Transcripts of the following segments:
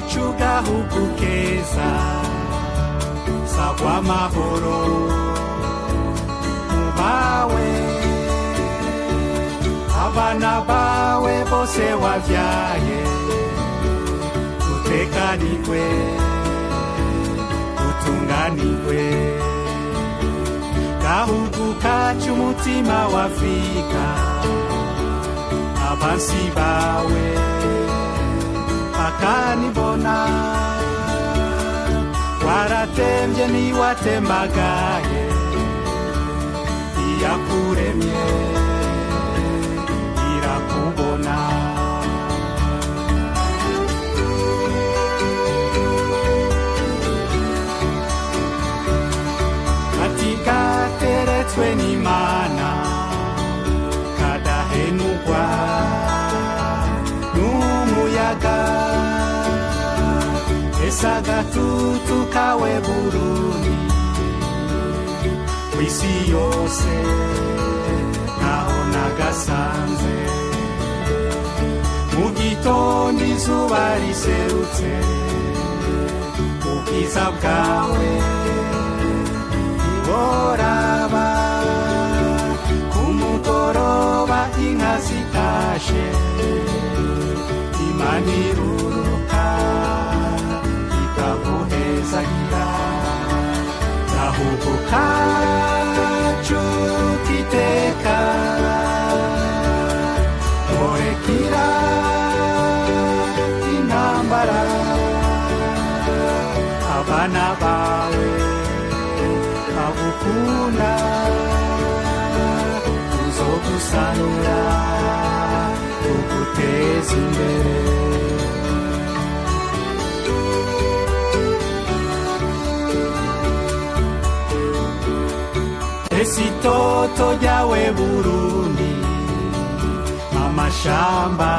kacu gahugu keza sagwa amahoro mubawe abana bawe bose wavyaye utekanirwe utunganirwe gahugu kacu umutima wa Afrika abansi bawe bakanibona waratemvye niwatemagaye iyakuremye irakubona ati gateretswe n'Imana kadahenugwa n'umuyaga esa gatutu kawe Burundi kw'isi yose naho nagasanze mu gitondo izuba riserutse ubwiza bwawe ntiboraba ku mugoroba inka zitashe Imana iruruka ikaguhezagira gahugu kacu kiteka morekira intambara abana bawe bagukunda uzogusanura uguteza imbere esitoto ryawe Burundi amashamba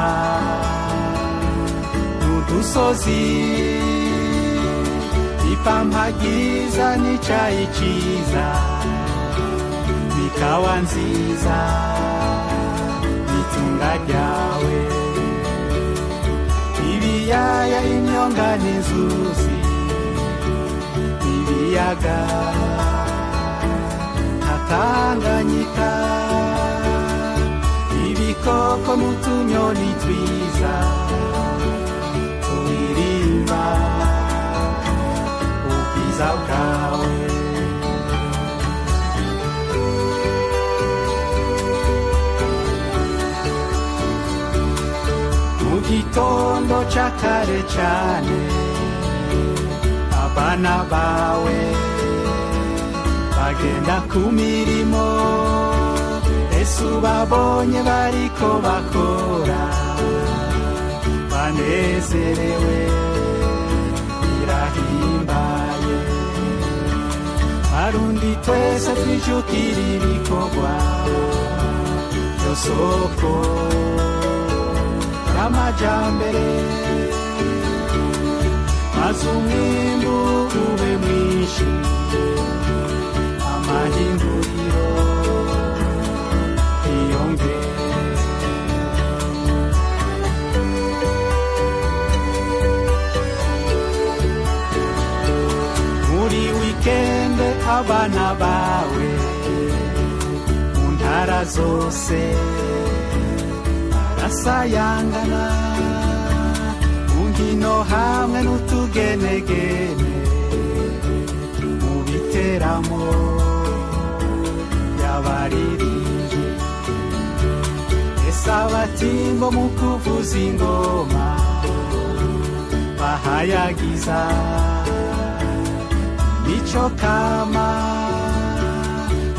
n'udusozi ipampa ryiza n'icayi ciza bikawa nziza n'itunga ryawe ibiyaya imyonga n'inzuzi ibiyaga Tanganyika ibikoko n'utunyoni twiza turirimba ubwiza bwawe mu gitondo ca kare cane abana bawe bagenda ku mirimo ese ubabonye bariko bakora banezerewe birahimbaye Barundi twese twijukira ibikorwa vyo soko y'amajambere maze umwimbu ube mwinshi amahinguriro iyongere muri wikende abana bawe mu ntara zose barasayangana mu nkino hamwe n'utugenegene mu biteramo y'abaririmbyi ese abatimbo mu kuvuza ingoma bahayagiza mico kama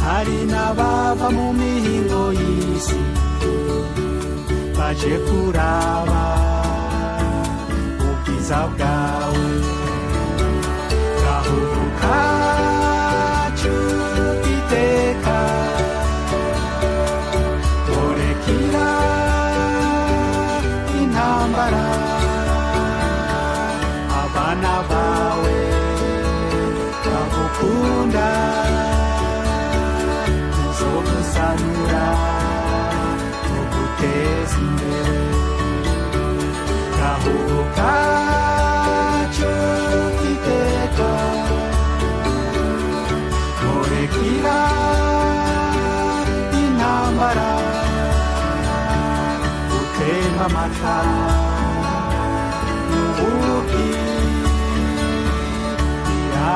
hari n'abava mu mihingo y'isi baje kuraba ubwiza bwawe gahugu kacu iteka morekira intambara abana bawe bagukunda tuzogusanura tuguteza imbere gahugu kacu intambara utemba amata ubuki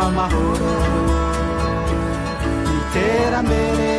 amahoro iterambere